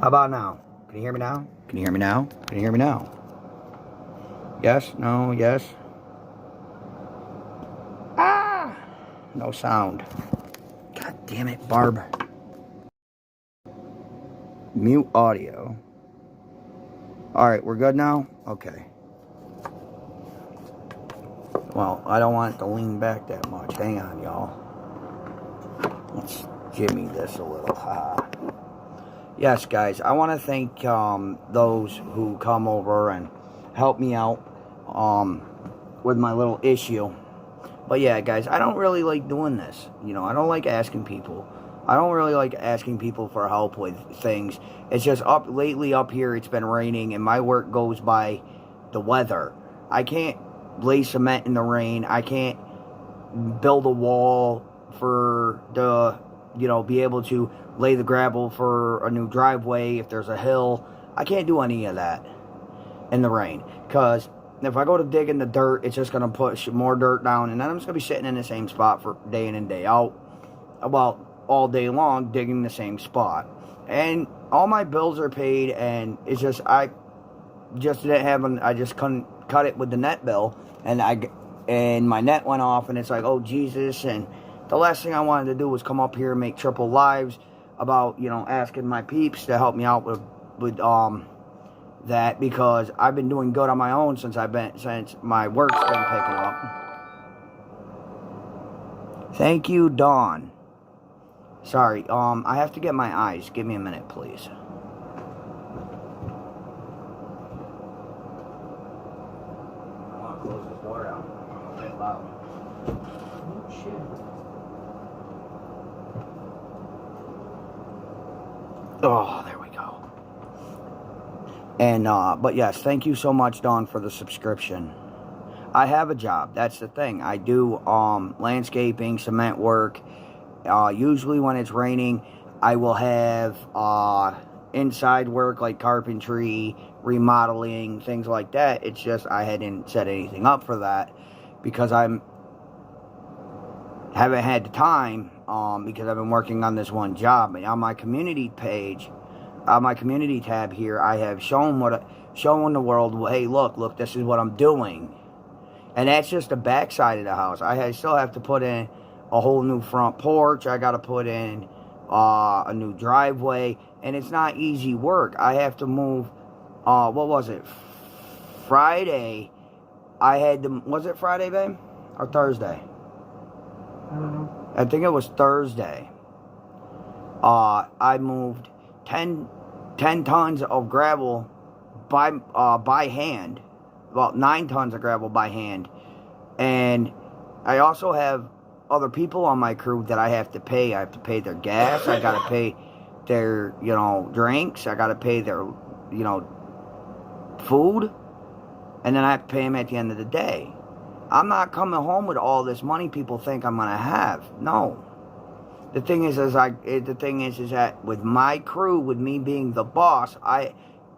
How about now? Can you hear me now? Can you hear me now? Can you hear me now? Yes? No? Yes? Ah! No sound. God damn it, Barb. Mute audio. Alright, we're good now? Okay. Well, I don't want it to lean back that much. Hang on, y'all. Let's jimmy this a little. Yes, guys, I want to thank those who come over and help me out with my little issue. But yeah, guys, I don't really like doing this. You know, I don't like asking people. I don't really like asking people for help with things. It's just lately up here, it's been raining, and my work goes by the weather. I can't lay cement in the rain. I can't build a wall for the, be able to lay the gravel for a new driveway if there's a hill. I can't do any of that in the rain, because if I go to dig in the dirt, it's just going to push more dirt down, and then I'm just going to be sitting in the same spot for day in and day out, about all day long, digging the same spot. And all my bills are paid, and it's just, I just couldn't cut it with the net bill, and my net went off, and it's like, oh Jesus. And the last thing I wanted to do was come up here and make triple lives about, asking my peeps to help me out with that, because I've been doing good on my own since my work's been picking up. Thank you, Dawn. Sorry, I have to get my eyes. Give me a minute, please. I want to close this door down. I'm a bit loud. Oh, shit. Oh, there we go. And, but yes, thank you so much, Dawn, for the subscription. I have a job. That's the thing. I do, landscaping, cement work. Usually when it's raining, I will have, inside work like carpentry, remodeling, things like that. It's just, I hadn't set anything up for that because haven't had the time, because I've been working on this one job. And on my community page, on my community tab here, I have shown the world, hey, look, this is what I'm doing. And that's just the backside of the house. I still have to put in a whole new front porch. I got to put in a new driveway. And it's not easy work. I have to move, what was it? Friday, was it Friday, babe? Or Thursday? I don't know. I think it was Thursday. I moved 10 tons of gravel by hand. About 9 tons of gravel by hand. And I also have other people on my crew that I have to pay. I have to pay their gas. I got to pay their, drinks. I got to pay their, food. And then I have to pay them at the end of the day. I'm not coming home with all this money people think I'm going to have. No. The thing is that with my crew, with me being the boss,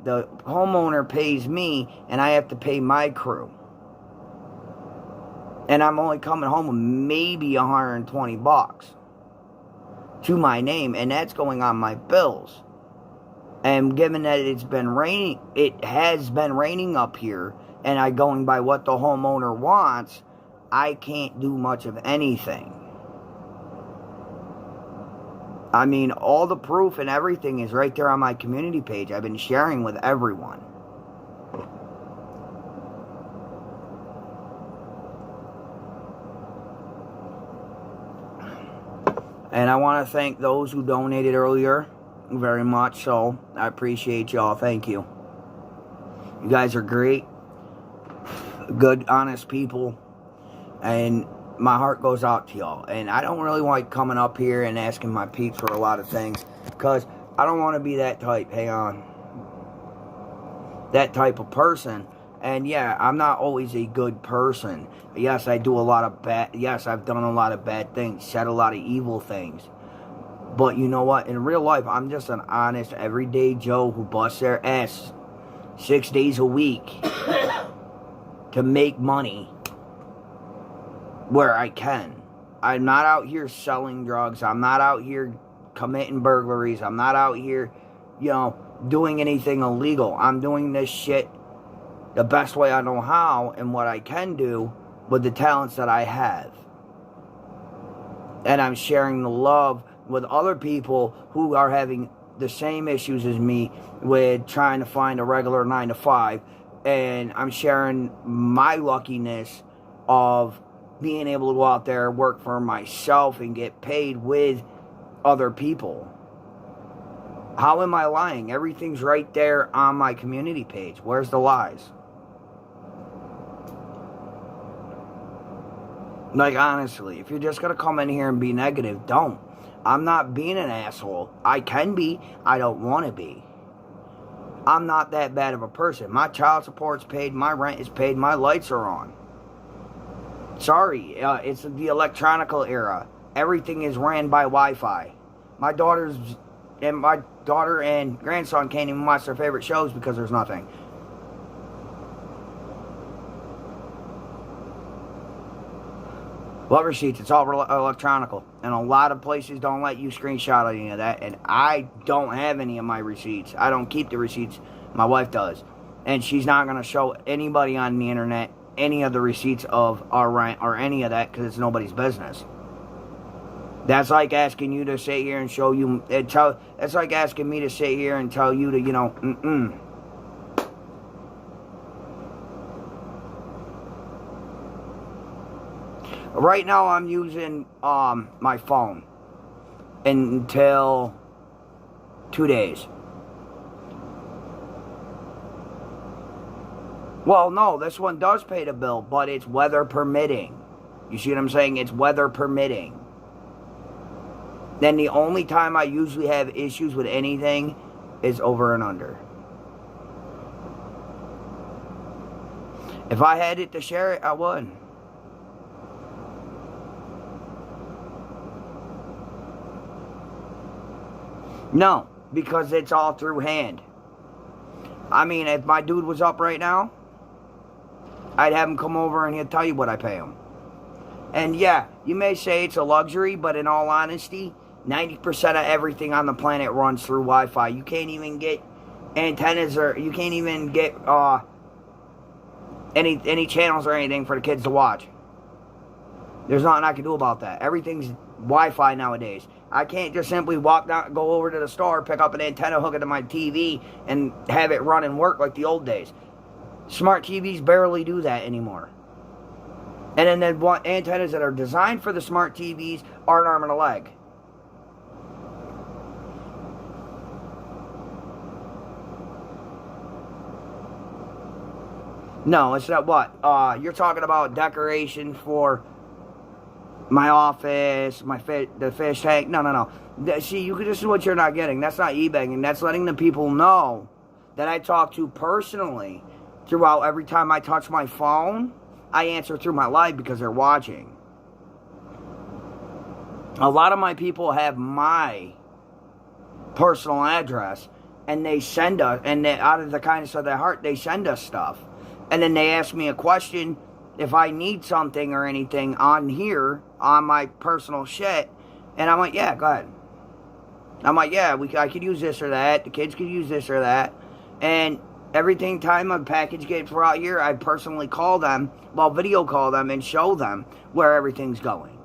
the homeowner pays me, and I have to pay my crew. And I'm only coming home with maybe $120 to my name, and that's going on my bills. And given that it has been raining up here, and I'm going by what the homeowner wants, I can't do much of anything. I mean, all the proof and everything is right there on my community page. I've been sharing with everyone. And I want to thank those who donated earlier very much. So I appreciate y'all. Thank you. You guys are great. Good, honest people. And my heart goes out to y'all. And I don't really like coming up here and asking my peeps for a lot of things, because I don't want to be that type. Hang on. That type of person. And yeah, I'm not always a good person. Yes, I do a lot of yes, I've done a lot of bad things, said a lot of evil things. But you know what? In real life, I'm just an honest, everyday Joe who busts their ass 6 days a week to make money where I can. I'm not out here selling drugs. I'm not out here committing burglaries. I'm not out here, doing anything illegal. I'm doing this shit the best way I know how and what I can do with the talents that I have. And I'm sharing the love with other people who are having the same issues as me with trying to find a regular 9 to 5. And I'm sharing my luckiness of being able to go out there, work for myself, and get paid with other people. How am I lying? Everything's right there on my community page. Where's the lies? Like, honestly, if you're just going to come in here and be negative, don't. I'm not being an asshole. I can be. I don't want to be. I'm not that bad of a person. My child support's paid. My rent is paid. My lights are on. Sorry, it's the electronical era. Everything is ran by Wi-Fi. My daughter and grandson can't even watch their favorite shows because there's nothing. What receipts? It's all electronical. And a lot of places don't let you screenshot any of that. And I don't have any of my receipts. I don't keep the receipts. My wife does. And she's not going to show anybody on the internet any of the receipts of our rent or any of that because it's nobody's business. That's like asking you to sit here and show you... That's like asking me to sit here and tell you to, Right now, I'm using my phone until 2 days. Well, no, this one does pay the bill, but it's weather permitting. You see what I'm saying? It's weather permitting. Then the only time I usually have issues with anything is over and under. If I had it to share it, I would. No, because it's all through hand. I mean, if my dude was up right now, I'd have him come over and he'll tell you what I pay him. And yeah, you may say it's a luxury, but in all honesty, 90% of everything on the planet runs through Wi-Fi. You can't even get antennas or you can't even get any channels or anything for the kids to watch. There's nothing I can do about that. Everything's Wi-Fi nowadays. I can't just simply walk down, go over to the store, pick up an antenna, hook it to my TV, and have it run and work like the old days. Smart TVs barely do that anymore. And then the antennas that are designed for the smart TVs are an arm and a leg. No, it's not what? You're talking about decoration for my office, the fish tank. No. See, this is what you're not getting. That's not e-banging. That's letting the people know that I talk to personally throughout every time I touch my phone. I answer through my live because they're watching. A lot of my people have my personal address, and they send us, and out of the kindness of their heart, they send us stuff. And then they ask me a question if I need something or anything on here, on my personal shit. And I'm like, yeah, go ahead. I'm like, yeah, I could use this or that. The kids could use this or that. And every time a package gets brought here, I personally call them, video call them and show them where everything's going.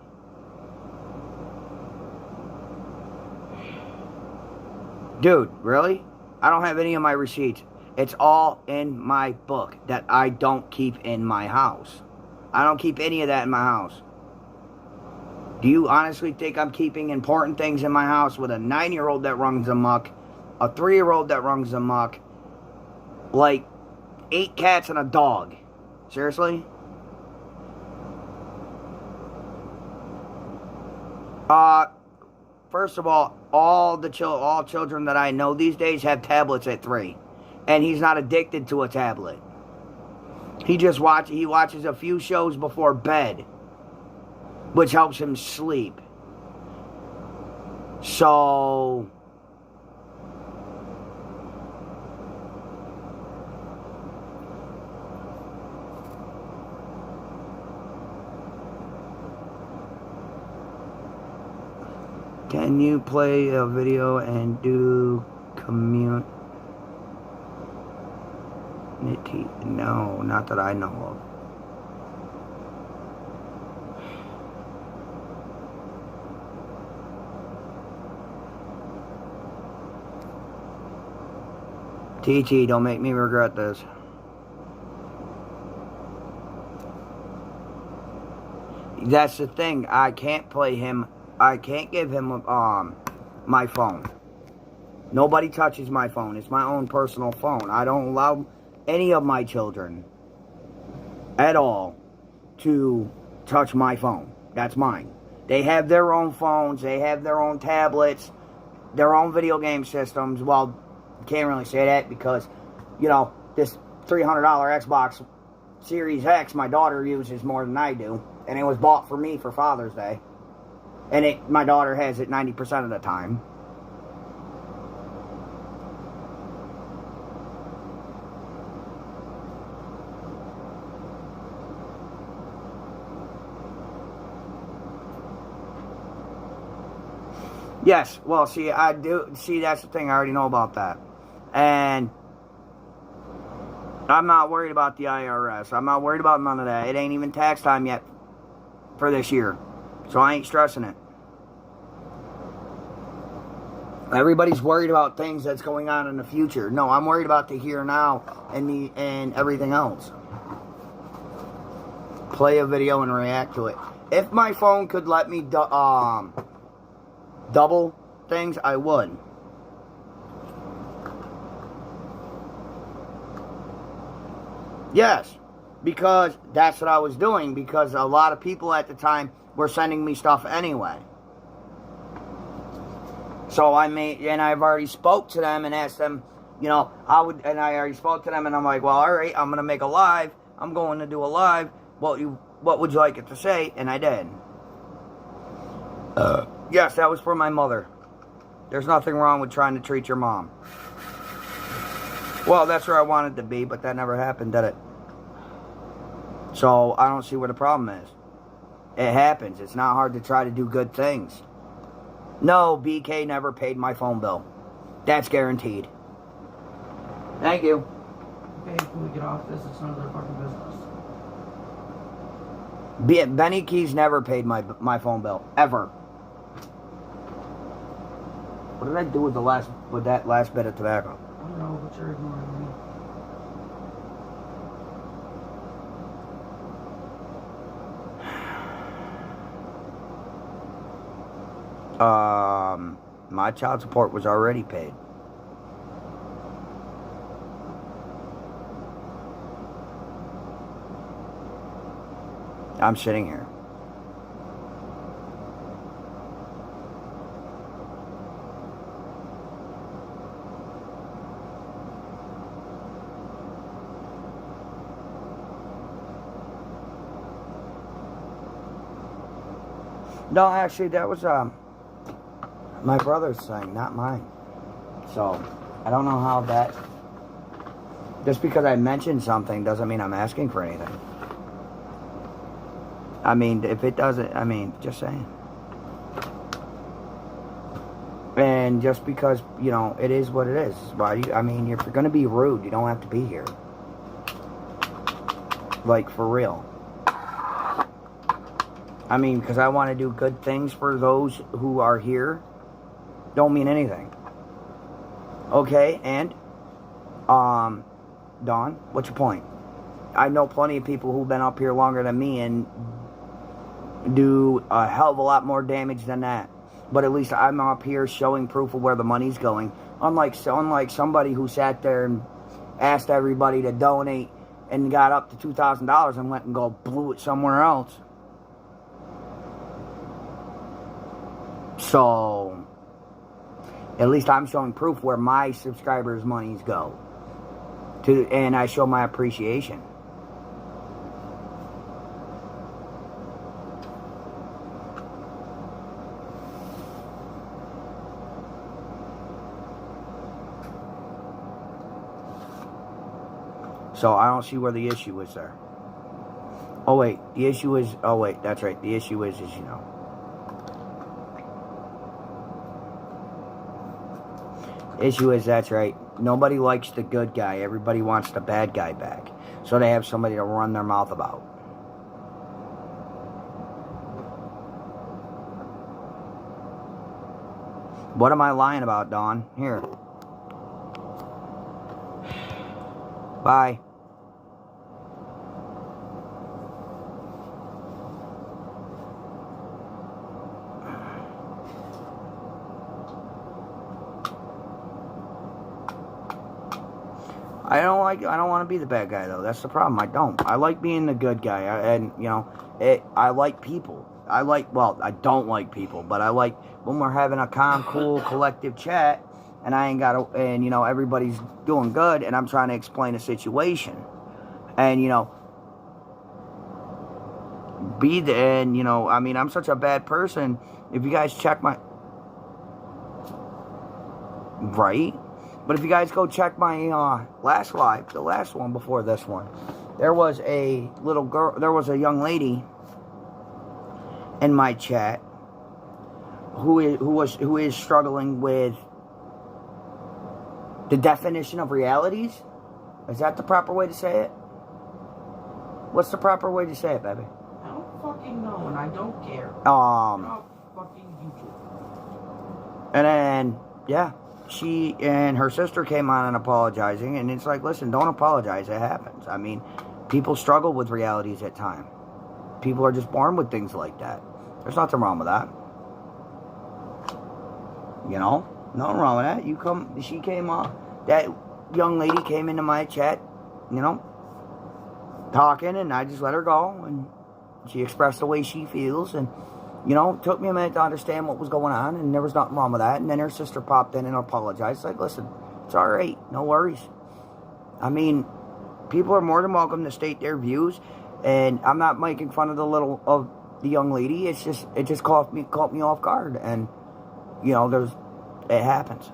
Dude, really? I don't have any of my receipts. It's all in my book that I don't keep in my house. I don't keep any of that in my house. Do you honestly think I'm keeping important things in my house with a 9-year-old that runs amok, a 3-year-old that runs amok, like 8 cats and a dog? Seriously? First of all children that I know these days have tablets at 3. And he's not addicted to a tablet. He watches a few shows before bed, which helps him sleep. So can you play a video and do commute No, not that I know of. TT, don't make me regret this. That's the thing. I can't play him. I can't give him my phone. Nobody touches my phone. It's my own personal phone. I don't allow any of my children at all to touch my phone. That's mine. They have their own phones. They have their own tablets, their own video game systems. Well, can't really say that because, you know, this $300 Xbox Series X my daughter uses more than I do. And it was bought for me for Father's Day. And my daughter has it 90% of the time. Yes, well, see, I do. See, that's the thing. I already know about that. And I'm not worried about the IRS. I'm not worried about none of that. It ain't even tax time yet for this year. So I ain't stressing it. Everybody's worried about things that's going on in the future. No, I'm worried about the here and now and everything else. Play a video and react to it. If my phone could let me double things, I would. Yes, because that's what I was doing, because a lot of people at the time were sending me stuff anyway. So I've already spoke to them and asked them, you know, I already spoke to them and I'm like, well, all right, I'm going to make a live. I'm going to do a live. What would you like it to say? And I did. Yes, that was for my mother. There's nothing wrong with trying to treat your mom. Well, that's where I wanted to be, but that never happened, did it? So, I don't see where the problem is. It happens. It's not hard to try to do good things. No, BK never paid my phone bill. That's guaranteed. Thank you. Okay, can we get off this? It's none of their fucking business. Benny Keys never paid my phone bill. Ever. What did I do with that last bit of tobacco? I don't know, but you're ignoring me. My child support was already paid. I'm sitting here. No, actually, that was my brother's thing, not mine. So, I don't know how that... Just because I mentioned something doesn't mean I'm asking for anything. I mean, if it doesn't, I mean, just saying. And just because, you know, it is what it is. I mean, if you're going to be rude, you don't have to be here. Like, for real. I mean, because I want to do good things for those who are here, don't mean anything. Okay, and, Dawn, what's your point? I know plenty of people who've been up here longer than me and do a hell of a lot more damage than that. But at least I'm up here showing proof of where the money's going. Unlike somebody who sat there and asked everybody to donate and got up to $2,000 and went and blew it somewhere else. So, at least I'm showing proof where my subscribers' monies go. And I show my appreciation. So, I don't see where the issue is there. Oh, wait. The issue is... Oh, wait. That's right. The issue is, you know... Issue is, that's right. Nobody likes the good guy. Everybody wants the bad guy back. So they have somebody to run their mouth about. What am I lying about, Dawn? Here. Bye. I don't want to be the bad guy, though. That's the problem. I don't. I like being the good guy. I like people. I don't like people, but I like when we're having a calm, cool, collective chat, and everybody's doing good, and I'm trying to explain a situation. And, I'm such a bad person. If you guys check my... Right? But if you guys go check my last live, the last one before this one, there was a little girl, there was a young lady in my chat who is struggling with the definition of realities. Is that the proper way to say it? What's the proper way to say it, baby? I don't fucking know, and I don't care. Fucking YouTube. And then, yeah. She and her sister came on and apologizing, and it's like, listen, don't apologize. It happens. I mean, people struggle with realities at times. People are just born with things like that. There's nothing wrong with that. Nothing wrong with that. She came on. That young lady came into my chat, talking, and I just let her go, and she expressed the way she feels, and it took me a minute to understand what was going on, and there was nothing wrong with that. And then her sister popped in and apologized. Like, listen, it's all right. No worries. I mean, people are more than welcome to state their views, and I'm not making fun of the young lady. It just caught me off guard, and it happens.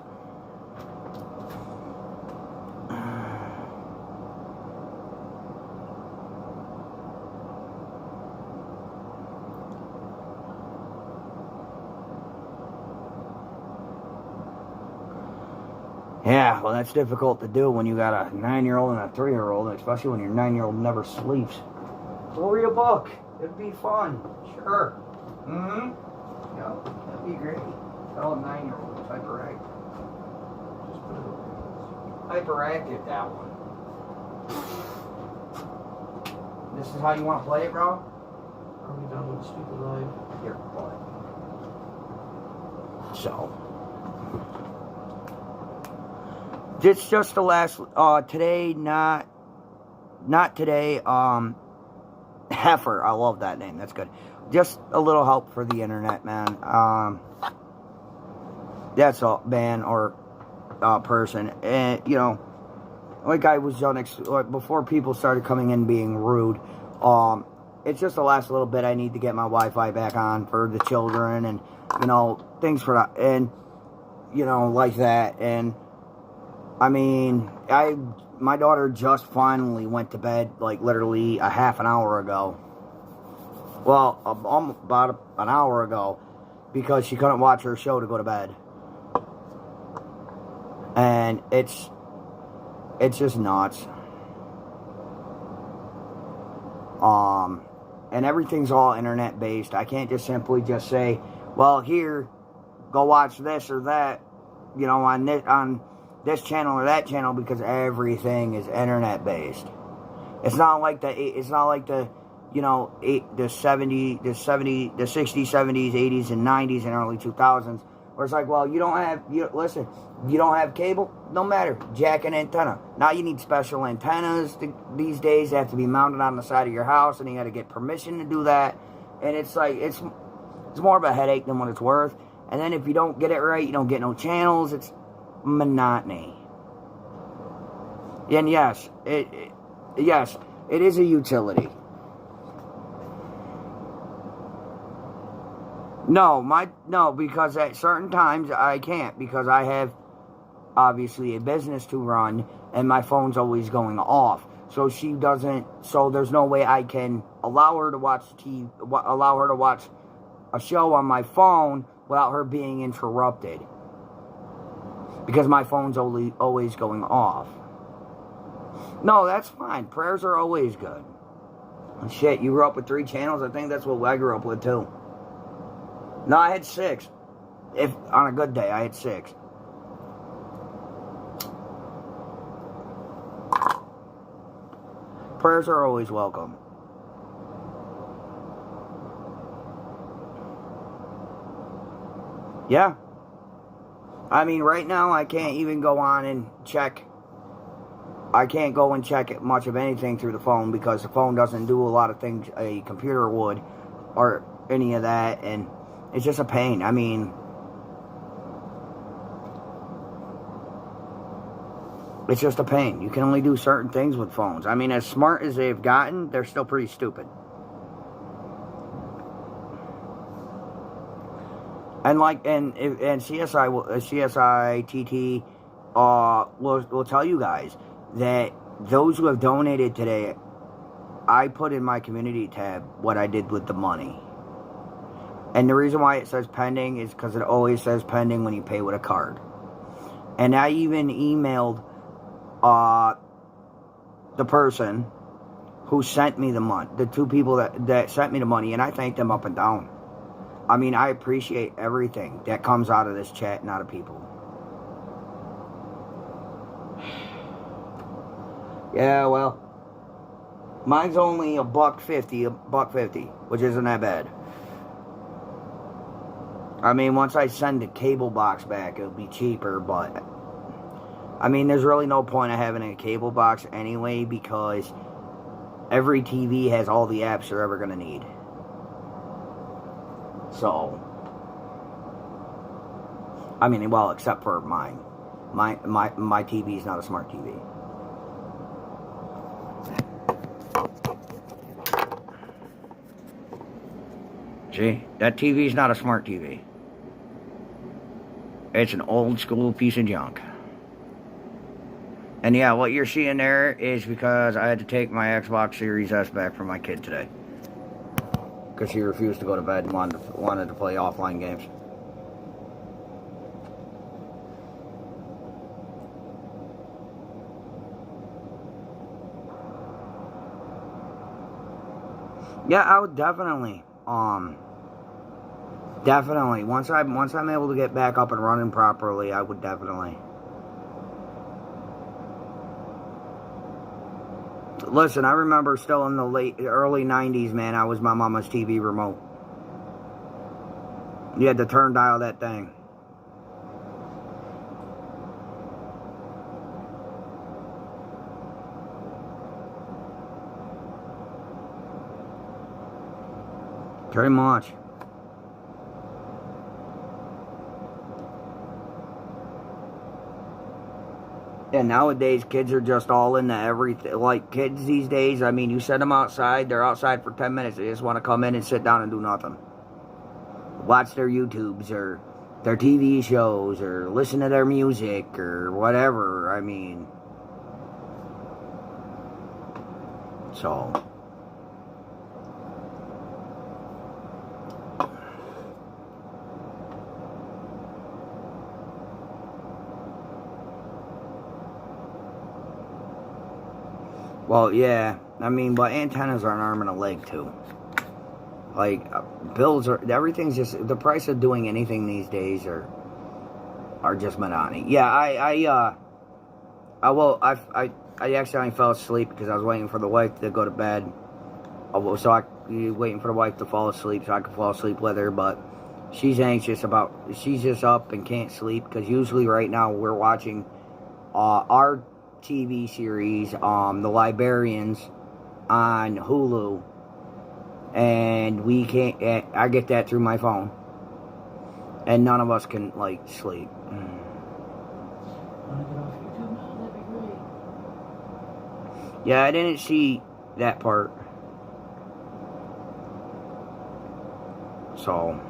Yeah, well, that's difficult to do when you got a 9-year-old and a 3-year-old, especially when your 9-year-old never sleeps. Go read a book. It'd be fun. Sure. Mm-hmm. Yeah, that'd be great. Tell a 9-year-old it's hyperactive. Just put it hyperactive, that one. This is how you want to play it, bro? Are we done with the stupid live? Here, play. So... It's just the last, today, not today, Heifer, I love that name, that's good. Just a little help for the internet, man. That's all, man, or person. And, like I was before people started coming in being rude, it's just the last little bit. I need to get my Wi-Fi back on for the children, and, things for that, and, like that, and... I mean, my daughter just finally went to bed, like, literally a half an hour ago. Well, about an hour ago, because she couldn't watch her show to go to bed. And it's just nuts. And everything's all internet-based. I can't just simply just say, well, here, go watch this or that, on this channel or that channel, because everything is internet based. It's not like the 60s, 70s, 80s, and 90s and early 2000s, where it's like, well, you don't have cable, no matter, jack an antenna. Now you need special antennas these days. They have to be mounted on the side of your house, and you got to get permission to do that. And it's like, it's more of a headache than what it's worth. And then if you don't get it right, you don't get no channels. It's monotony. And yes, it is a utility. No, because at certain times I can't, because I have obviously a business to run, and my phone's always going off. So there's no way I can allow her to watch a show on my phone without her being interrupted. Because my phone's always going off. No, that's fine. Prayers are always good. Shit, you grew up with 3 channels? I think that's what I grew up with, too. No, I had 6. If on a good day, I had 6. Prayers are always welcome. Yeah. I mean, right now, I can't even go on and check. I can't go and check much of anything through the phone because the phone doesn't do a lot of things a computer would or any of that, and it's just a pain. I mean, it's just a pain. You can only do certain things with phones. I mean, as smart as they've gotten, they're still pretty stupid. And CSITT will tell you guys that those who have donated today, I put in my community tab what I did with the money. And the reason why it says pending is because it always says pending when you pay with a card. And I even emailed the person who sent me the money, the 2 people that sent me the money, and I thanked them up and down. I mean, I appreciate everything that comes out of this chat and out of people. Yeah, well, mine's only $1.50, which isn't that bad. I mean, once I send the cable box back, it'll be cheaper, but I mean, there's really no point of having a cable box anyway because every TV has all the apps you're ever going to need. So, I mean, well, except for mine. My TV is not a smart TV. See, that TV is not a smart TV. It's an old school piece of junk. And yeah, what you're seeing there is because I had to take my Xbox Series S back from my kid today. Because he refused to go to bed and wanted to play offline games. Yeah, I would definitely. Definitely. Once I'm able to get back up and running properly, I would definitely. Listen, I remember still in the early 90s, man, I was my mama's TV remote. You had to turn dial that thing. Very much. And nowadays, kids are just all into everything. Like, kids these days, I mean, you set them outside, they're outside for 10 minutes. They just want to come in and sit down and do nothing. Watch their YouTubes or their TV shows or listen to their music or whatever. I mean, so. Well, yeah, I mean, but antennas are an arm and a leg, too. Like, bills are, everything's just, the price of doing anything these days are just monotony. Yeah, I accidentally fell asleep because I was waiting for the wife to go to bed. So waiting for the wife to fall asleep so I could fall asleep with her, but she's anxious she's just up and can't sleep because usually right now we're watching, our TV series, The Librarians, on Hulu, and we can't. I get that through my phone, and none of us can like sleep. Want to get off YouTube? That'd be great. Yeah, I didn't see that part, so.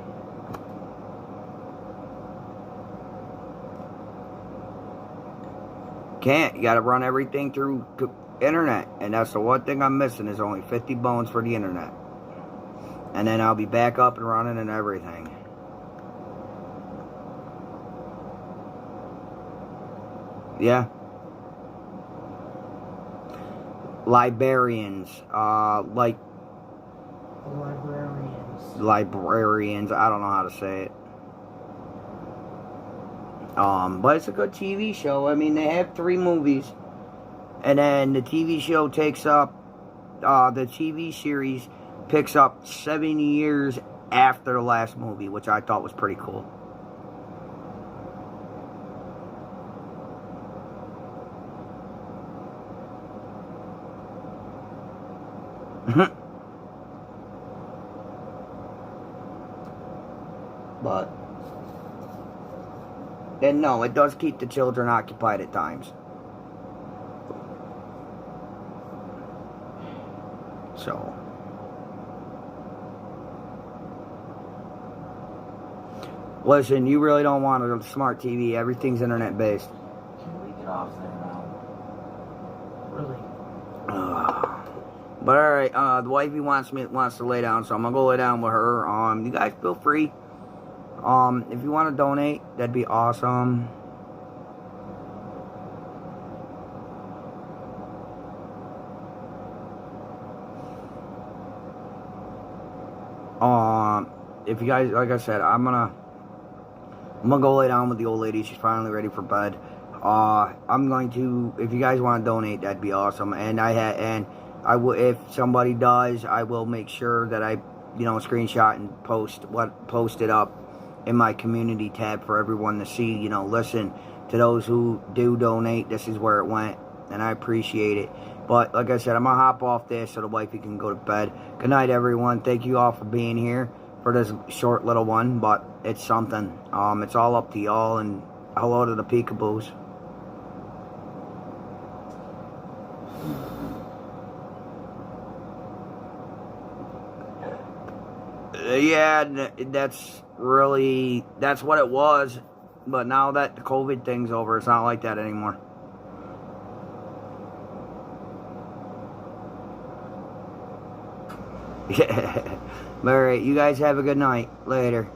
Can't. You gotta run everything through internet, and that's the one thing I'm missing is only 50 bones for the internet, and then I'll be back up and running and everything. Yeah. Librarians. Like... Librarians. Librarians. I don't know how to say it. But it's a good TV show. I mean, they have 3 movies. And then the TV show takes up... the TV series picks up 7 years after the last movie, which I thought was pretty cool. But... And no, it does keep the children occupied at times. So... Listen, you really don't want a smart TV. Everything's internet-based. Can we get off there now? Really? But alright, the wifey wants to lay down, so I'm gonna go lay down with her. You guys feel free. If you want to donate, that'd be awesome. If you guys, like I said, I'm gonna go lay down with the old lady. She's finally ready for bed. I'm going to, if you guys want to donate, that'd be awesome. And I will, if somebody does, I will make sure that I, screenshot and post it up in my community tab for everyone to see. Listen, to those who do donate, this is where it went, and I appreciate it. But like I said, I'm gonna hop off this so the wifey can go to bed. Good night, everyone. Thank you all for being here for this short little one, but it's something. It's all up to y'all, and hello to the peekaboos. Yeah, that's what it was. But now that the COVID thing's over, it's not like that anymore. Yeah. Alright, you guys have a good night. Later.